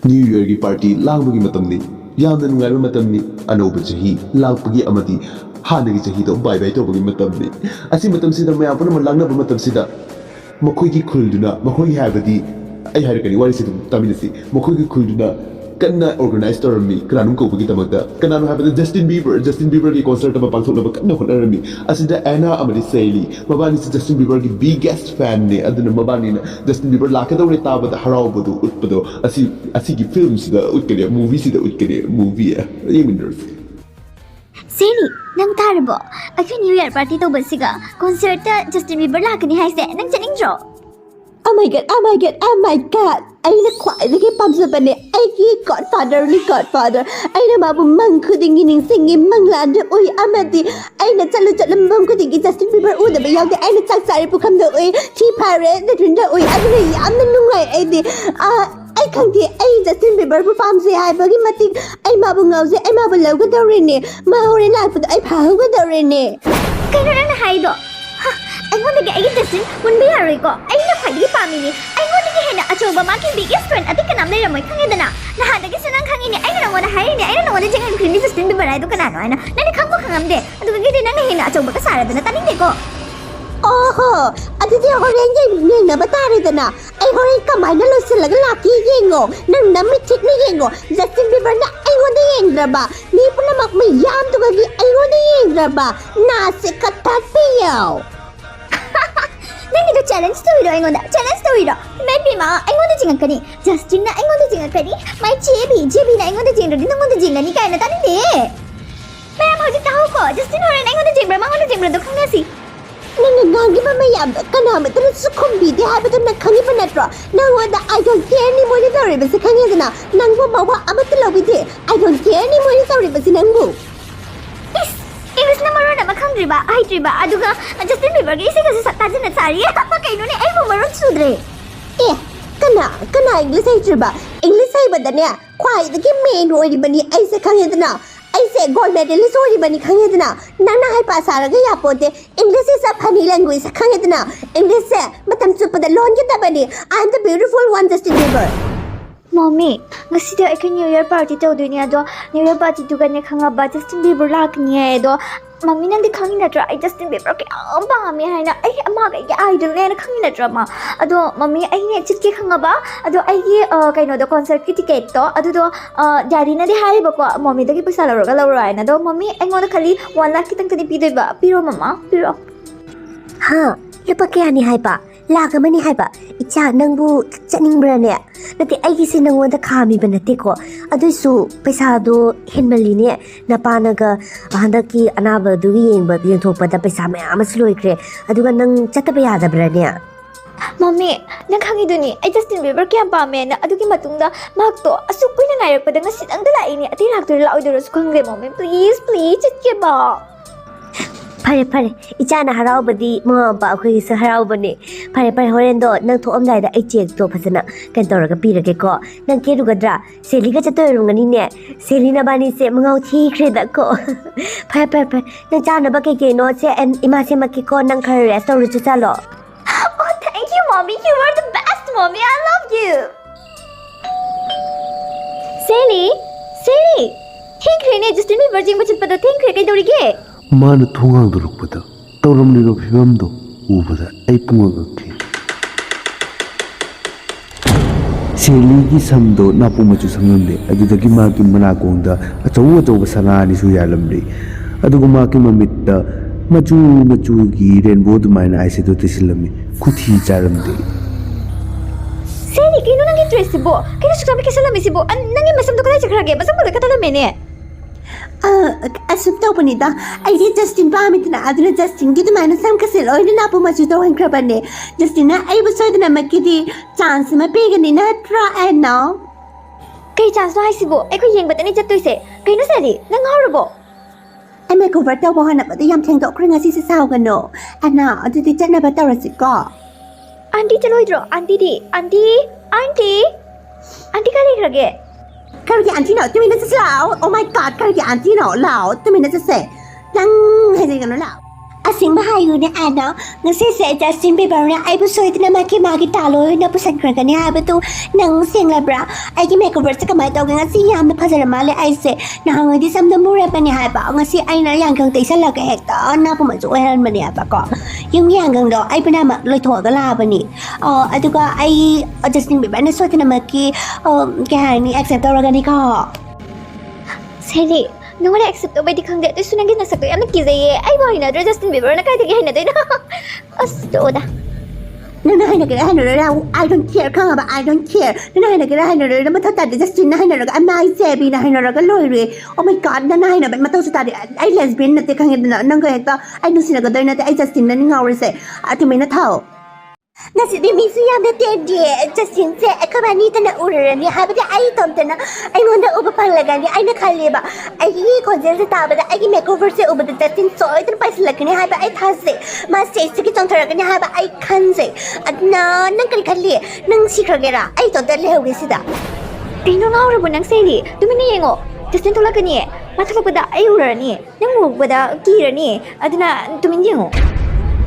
New Year ki party langbagi matamni yamna nungaiba matamni anoba chahi lakpagi amati hanagi chahi to bye bye tobagi matamni asi matam sida mayam puna langnaba matam sida makhoi ki khulduna makhoi habadi ai harakani wari sidu taminasi makhoi ki khulduna kanna organize torami kananum ko bagi tamagda kananu habada Justin Bieber ki concert ba pangthok ba kanna khonarami asida Anna amadi Saili mabani si Justin Bieber ki biggest fan ne aduna mabani na Justin Bieber lakadawre tabada harawbadu utpado asi ki films da utkare movies da utkare movie yeminders Saili nang tarbo akhi New Year party to basiga concert Justin Bieber lakani haise nang chaningro Oh my god aina khwaidagi pamjabane aigi godfather aina babu mang khudingi ningsingi manglande oi amadi aina chalam bam khudingi Justin Bieber uda ba yawde aina chaksari pukhamda oi thi phare natunda oi aduna yamna nungai aidi ai khangde ai Justin Bieber bu pamse haibagi matik ai mabu ngauze ai mabu lawgadawrene ma hore lakpad ai phahugadavrene kaino nang haido ꯑꯩꯉꯣꯟꯗꯒꯤ ꯑꯩꯒꯤ ꯗꯦꯁꯇꯤꯟ ꯃꯨꯟꯕ ꯌꯥꯔꯣꯏꯀꯣ ꯑꯩꯅ ꯈ꯭ꯋꯥꯏꯗꯒꯤ ꯄꯥꯝꯃꯤꯅꯤ ꯑꯩꯉꯣꯟꯗꯒꯤ ꯍꯦꯟꯅ ꯑꯆꯧꯕ ꯃꯥꯒꯤ biggest friend ꯑꯇꯩ ꯀꯅꯥꯝ ꯂꯩꯔꯝꯃꯣꯏ ꯈꯪꯉꯦꯗꯅ ꯅꯍꯥꯟꯗꯒꯤꯁꯨ ꯅꯪ ꯈꯪꯉꯤꯅꯦ ꯑꯩꯅ ꯅꯪꯉꯣꯟꯗ ꯍꯥꯏꯔꯤꯅꯦ ꯑꯩꯅ ꯅꯪꯉꯣꯟꯗ ꯆꯦꯡꯍꯟꯈ꯭ꯔꯤꯅꯤ Justin Bieber ꯍꯥꯏꯗꯣ ꯀꯅꯥꯅꯣ ꯍꯥꯏꯅ ꯅꯪꯗꯤ ꯈꯪꯕ ꯈꯪꯉꯝꯗꯦ ꯑꯗꯨꯗꯒꯤꯗꯤ ꯅꯪꯅ ꯍꯦꯟꯅ ꯑꯆꯧꯕꯒ ꯁꯥꯔꯗꯅ ꯇꯥꯅꯤꯡꯗꯦꯀꯣ Oho, adidi horeng yenga bataredana. Ai horeng kamaina loisilaga laki yengo. Nang namitik na yengo. Justin Bieber na ai wonda yengraba. Ni punamak mayam tugagi ai wonda yengraba. Nasi katatiyaw. ꯅꯪꯒꯤꯗꯣ challenge ꯇꯧꯔꯤꯔꯣ ꯑꯩꯉꯣꯟꯗ challenge ꯇꯧꯔꯤꯔꯣ ꯏꯃꯥ ꯑꯩꯉꯣꯟꯗ ꯆꯤꯡꯉꯛꯀꯅꯤ ꯖꯁꯇꯤꯟꯅ ꯑꯩꯉꯣꯟꯗ ꯆꯤꯡꯉꯛꯀꯅꯤ ꯃꯥꯏ ꯖꯦꯕꯤꯅ ꯑꯩꯉꯣꯟꯗ ꯆꯤꯡꯗ꯭ꯔꯗꯤ ꯅꯪꯉꯣꯟꯗ ꯆꯤꯡꯒꯅꯤ ꯀꯥꯏꯅ ꯇꯥꯅꯤꯡꯗꯦ ꯃꯌꯥꯝ ꯍꯧꯖꯤꯛ ꯇꯥꯍꯧꯀꯣ ꯖꯁꯇꯤꯟ ꯍꯣꯔꯦꯟ ꯑꯩꯉꯣꯟꯗ ꯆꯤꯡꯕ꯭ꯔꯥ ꯃꯉꯣꯟꯗ ꯆꯤꯡꯕ꯭ꯔꯥꯗꯣ ꯈꯪꯅꯁꯤ Nang ngangiba mayamda kanamatana kumbide haibado na khangiba natro nangwada I don't care ni moni tawriba se khangedana nangbo mawa amata lawide I don't care ni moni tawriba se nangbu English na maroon na makhangdriba haitriba aduga Justin Bieber gi isega se tajina sari kaino ne ai mo maroon sudre kana English haitriba English haibadane khwai dagi main oiribani ai se khangedana I say gold medalist oiribani khangedana nangna hai pasaraga yapote English is a funny language khangedana English se matam chupada lon gedabani I am the beautiful one Justin Bieber Mommy, ngasida ay New Year party tawdoy niya do. New Year party to ganya khangaba Justin Bieber lak niya do. Mommy nang di khangin na tra ay Justin Bieber kaya pangami hay na ay amaga ay idol na khangin na tra ma. Ado mommy ay ne chitke khangaba. Ado ay kaino do concert ki ticket to. Ado do daddy na di hay ba ko mommy dagi pagsa laro ka laro ay na do. Mommy ay ngona khali 1 lakh kitang tani pidoy ba. Piro mama, piro. Ha, lupa kaya ni hay pa. Lakamani haiba icha nangbu chaningbra ne nati aigi se nangwada khami banate ko adusu paisa do henmali ne napanaga handaki anaba du yengba yengthokpada paisa mayam asloikre aduga nang chataba yadabra ne Mommy, nang khangiduni ay Justin Bieber kaya pame na adugi matungda magto asuk kuy na ngayrakpada nga sidang dalai ni ati raktor laudoro su khangre mommy please chitke ba Pare ichana haraubadi mama ba khoi sa haraubani pare horen do nang thoamdai da ai check to phasana kan toraga pirage ko nang ke rugadra seli ga chatoyrungani ne seli na bani se mangau thi khre da ko pare nang chana ba ke no se and ima se makki ko nang khar restaurant chu chalo Oh thank you mommy you are the best mommy I love you Sally think rene Justin Bieber jing bachat pada think re kai dorige Mana thungang dorukpada tawramliba phibamdo ubada ai pungagakhi Seligi samdo napu machu sangamde adudagi maki manakongda achau sanani su yalamri aduga maki mamitta machu gi rainbow dumaina aise do tisilami kuthi charamde Sally kino nangi dress sibo kino sukami kesalami sibo nangi masam do kada chakrage masam ko katala mene asuk tawpanida ai Justin pamitna aduna Justin gi dumana sam kasel oina napu machu to hankrabane Justin na ai busoidna makidi chance ma pegani na try now kai chance no haisibo ai ko yeng batani chattoise kaino Sally nang hawrabo ai me cover taw bahana bada yam theng do kringa si sawgano ana adudi chana ba tawrasi ko auntie chaloidro auntie kali rage Kargi auntie no, tu mina sa lao. Oh my god, kargi auntie no lao. Tu mina sa se. Nang hezi gano lao. asing mahayo na ano, nagsisay Justin Bieber na ay busoy na makimagi talo na pusan ka ni habi to nang sing labra ay makeover sa kamay daw nga siya na pasaramali ay se na hanggang di sam na mura pa ni haba nga si ay na yang kang taysa laga hekta na pumansuhan man ni haba ko yung yang kang daw ay panama loy to ka laban ni ato ka ay Justin Bieber na suot na maki kaya ni accept daw ni ko Sally, nung wala accept ba di kang dito sunang ginasak ko yan nagkizay ay bahay na Justin Bieber na kahit gahin na din asto da Nanahay na kailangan na I don't care ka nga ba I don't care Nanahay na kailangan na matatad Justin nahay na raga Amay Sebi nahay na raga Loire Oh my God nanahay na ba mataw sa tadi ay lesbian na tikang ito na nang kahit ay nung sinagaday natin ay Justin na ningawar sa at may nataw Nasi di misi yang de tedi Justin se kamanita na uran ni habada ay tomta na ay wanda uba palaga ni ay nakaliba ay konsen sa tabada ay makeover se uba Justin so ito pa sila kani haba ay thase mas se sige tong taraga ni haba ay kanse at na nang kali nang sikragera ay tomta lehugi sida Tino nga ora mo nang Sally, dumini yengo Justin tulak ni matapag pada ay uran ni nang mug pada kira ni aduna dumini yengo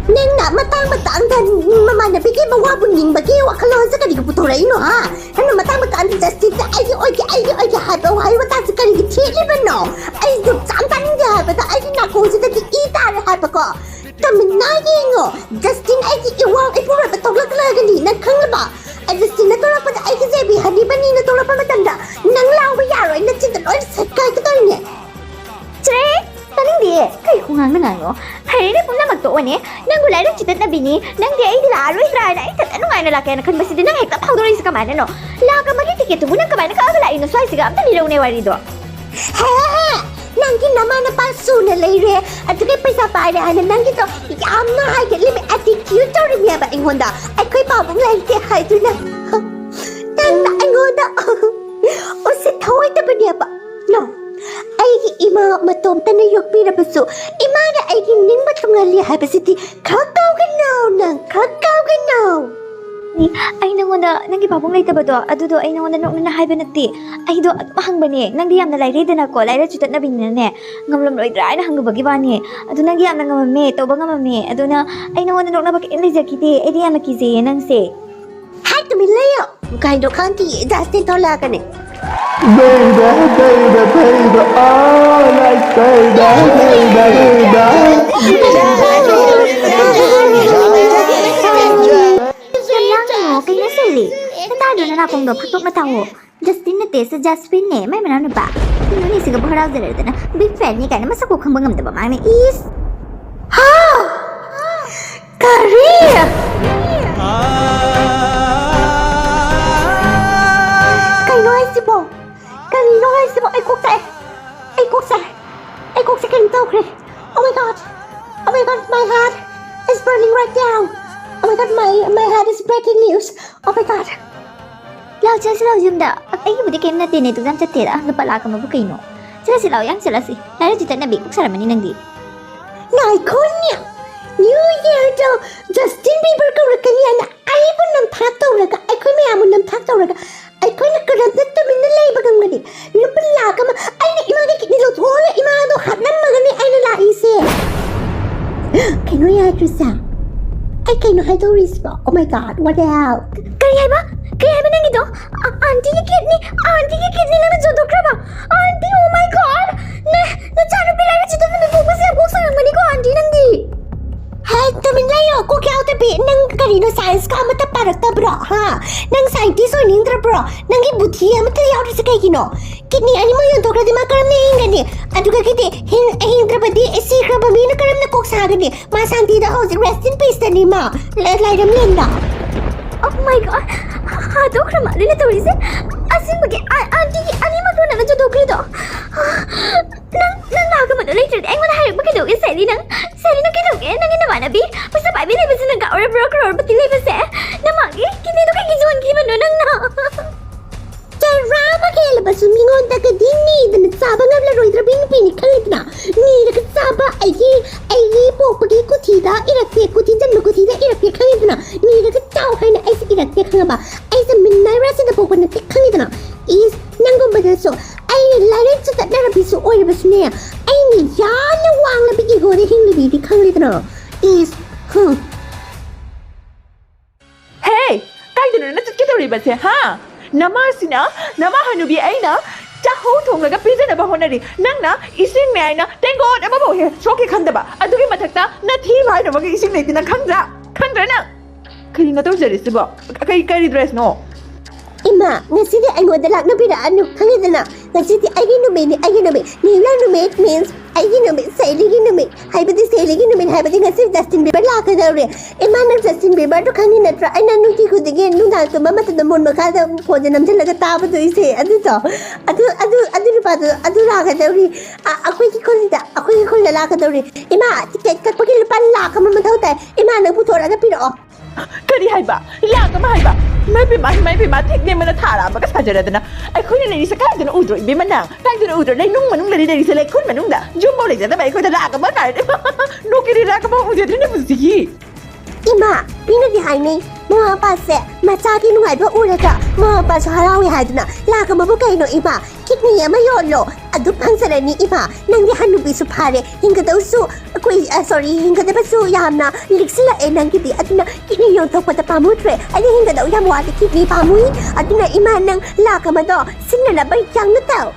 Neng na matang dan mama na bigay mawabon bagi wakalon sa kanilang puturay no ha. Ano matang Justin sa ay haba why wata sa kanilang chili ba no? Ay sampan niya ba ay nako sa dati ita haba ko. Kami na yengo Justin ay iwang ay pura batog lag ni nagkang ba. Ay Justin na tura pa ay kasabi hadi ba ni na tura pa matanda. Nang lawa yaro ay nagsinta oy sa kay katal niya. Tre, taling di kayo kung nga nangayo. Hari na pula magtuon nang gulay ng chitat na bini, nang di ay dilaro ay na itat ano nga nalaki na kanbasi din ng hekta pawdo rin sa kamana no. Laka magitikit mo ng kamana kaabalain no sway siga amta nilaw na warido. He! Nang naman na paso na layre at kay paysa pa na nang ito yam na hay limi attitude to rin ba ang honda ay koy pabong lang ti hay to na. Nang ang honda. O si taway ta ba niya ba? No. Ay ima matom tanayok pinapaso ima na ay gining matungali hay pasiti kakao ganaw Ay nangunda nang ipapong lay taba do adudo ay nangunda nung nahay ba nagti ay do mahang ba ni nang diyam na lay din ako lay chutat na binina ne ngamlam loy dra na hangga bagi ba ni adu nang diyam na ngamame to ba ngamame adu na ay nangunda nung nabak in lay jakiti ay diyam na kizi nang se hay tumilayo kain do kanti Justin tola ka ni Baby, oh, like baby Lang mo kay na Sally natado na akong do patok na tawo Justin na te sa Jasmine ne may manano ba Ano ni siga baharaw dala na big fan ni kaya na masakok hang bangam da ba mami is Korea Kanino ay sibo ay kuksa kanito kre Oh my God my heart is burning right now Oh my God my heart is breaking news Oh my God Lao cha sila yung da ay ibu di kayo natin ito dam chat tira ang pala ka mabukay no sila sila yang sila si lalo dito na big sara man nang di Ngay kunya New Year daw Justin Bieber ko kanya na ay mo nang tataw raga ay ko may amo nang tataw raga ay ko nagkaroon na tuminalay bagang gani lupala ka ma ay na imagay nilutuwa imado hat na magani ay nalaisi kano ya trusa ay kano hay daw rispo oh my God what the hell kaya ba nang ito auntie yung kidney lang nagsudokra ba auntie oh my God na chano pila na chito na may focus yung puso ng mani ko auntie nang di Hey, tuminlayo ko kaya tabi nang kanino science ka mataparak ta bro ha nang scientist o nindra bro nang ibuti mataliyaw sa kay kino kini ani mo yung tokra di makaram na ingani adu ka kiti hindra ba di sikra ba mi nakaram na kok sa gani masanti da ho rest in peace ni ma Laishram linda Oh my God dokra ma lina tawari se asin bagi auntie ani magro na nagsudokra ito nang laga mo later ay mo na harap magkadog Sally nang kidog nang ginawa na bi basta pa bilay ba sa nagka-or broker patilay ba sa namagi kinito kay gizuan kiman no nang na Sarama kaya labas sumingon na ka din ni na nagsaba nga laroy drabing pinikalit na ni nagsaba ay po pagi kutida irakte kutidan no kutida irakte kangit na ni nagtaw kay na ay sa irakte kang ba ay sa minayra sa po na kangit na is nangong ba so ay lalit sa tatarabi so oy bas niya ay ni yan na wang labig igo na hing labidi kangit ꯈꯪꯉꯤꯗꯅ is Hey, kaidano na chitkitoribase ha? Namasina, namahanubi aina, chaho thongaga pijanaba honari. Nangna ising ne aina tengon aba bo he shoki khandaba. Adugi mathakta na thi bhai no bagi ising leitina khandra. Khandra na. Kari na tawjarisibo. Kari dress no. Ima, ngasidi aingwada laknabiraan khangidana. Ngasidi aigi numit Nila numit means aigi numit sailigi numit. Haibadi sailigi numit haibadi ngasi Justin Bieber lakadawre. Ima nang Justin Bieber to khangi natra aina nuti kudigi nunang to mama to mon makada phone namjalaga tabado ise adu lakadawre. Akoi ki khulda lakadawre. Ima ticket katpagi lupa lakh ama mathau tai. Ima nang puthoraga piro. Kari haiba, lakama haiba. Mai bima thikne mana thara ba ka sajaradana. Ai khoi ne ni sakadana udro ibe mana. Kaidana udro nei nung manung lari nei selek khun manung da. Jumbo le jada bai khoi da lakama kai. No kiri lakama uje ne busi. Ima, pinagi haini. Mga pase, machaki nungai ba uraga. Mga paso harawi haiduna. Laka mabukai no ima. Kidney ama yolo. Adu pangsarani ima. Nangdi hanubi su pare. Hinga daw su. Hinga daw su yamna. Liksila nangkiti. Aduna kidney yon tok pada pamutre. Adi hinga daw yamwati kidney pamui. Aduna ima nang laka mado. Sinala bay yang na daw.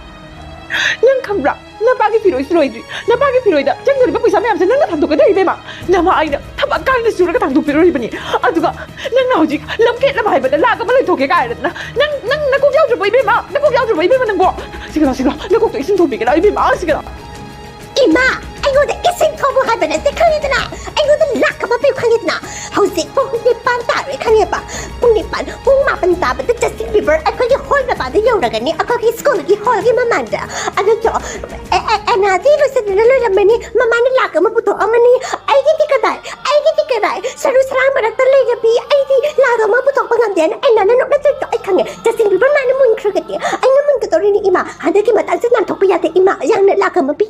Nang kambra. Napagi piroi siroidri. Napagi piroida. Jangdori ba puisa mayam sa nang nathangtok da ibe ma. Nama aina thaba kang na sura ka thangtok piroi bani. Aduga nang nauji lamket la bai ba la ka ba lai thoke ka na. Nang nakok yaw jbo ibe ma. Nakok yaw jbo ibe ma nang bo. Sigala nakok to isin thobi ka ibe ma sigala. Ima, aingwada ising thobo haibana te khangidana. Aingwada laka ma pe khangidana. Hausi pung nipan tare khangeba. Pung mapan taba the Justin Bieber akogi hol na ba de yoragani akogi school gi hol gi mamanda. Ano to? Anati lo sa nalo lamani mamana laka ma puto amani. Ay giti kadai. Saru sarang barat talaga bi ay di laka ma puto pangamdian ay nananok na to ay khange. Justin Bieber mana mun krugati. Ay naman ka to rin ni ima. Handa ki matal sa nan thokpiyate ima yang na laka ma bi.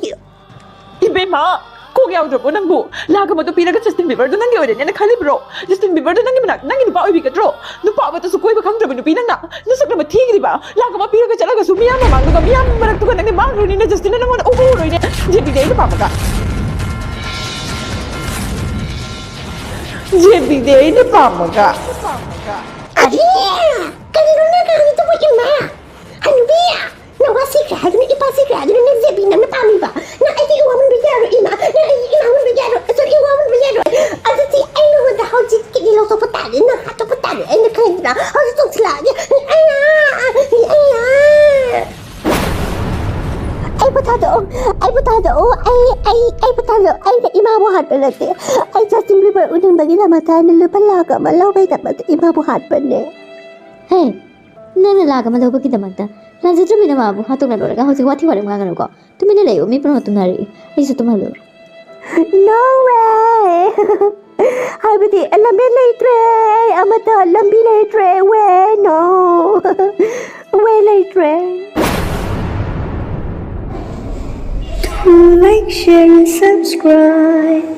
Ibe ma. Kung yaw jbo nang bu. Laga mo to pinaga Justin Bieber do nang yore ne khali bro. Justin Bieber do nang minak nang ni ba obi ka dro. Nu pa ba to su koi ba khang jbo nu pinang na. Nu sak na ma thig di ba. Laga ma pinaga chala ga su miyam ma mang ga miyam marak to ka nang ni mang ro ni na Justin na mo na ubo ro ni. Jebi de nu pa ba ka. Jebi de nu pa ba ka. Adia! Kanino na ito mo yung ma? Hanbiya! Nawasi ka, hadun ipasi ka, hadun nagsabi na napami ba? Na ay di iwaman bigyaro ima, na ay iwaman bigyaro, sorry, iwaman bigyaro. At si ay naman da hao jit kinilaw to patali, na hato patali, ay nakahit na, hao itong sila, ay patado, ay na imabuhat pa natin. Ay Justin Bieber unang bagi na mata, nalupalaga, malaway dapat imabuhat pa ne. Hey, nanalaga malawag kita Lanjut tu mina mabu hatung na dora ka hosi wati wari mga ganun ko. Tumina layo mi pero hatung nari. Ay sa tumalo. No way! Haibati, lambi laitre! Amata, lambi laitre! We, no! We laitre! Like, share and subscribe.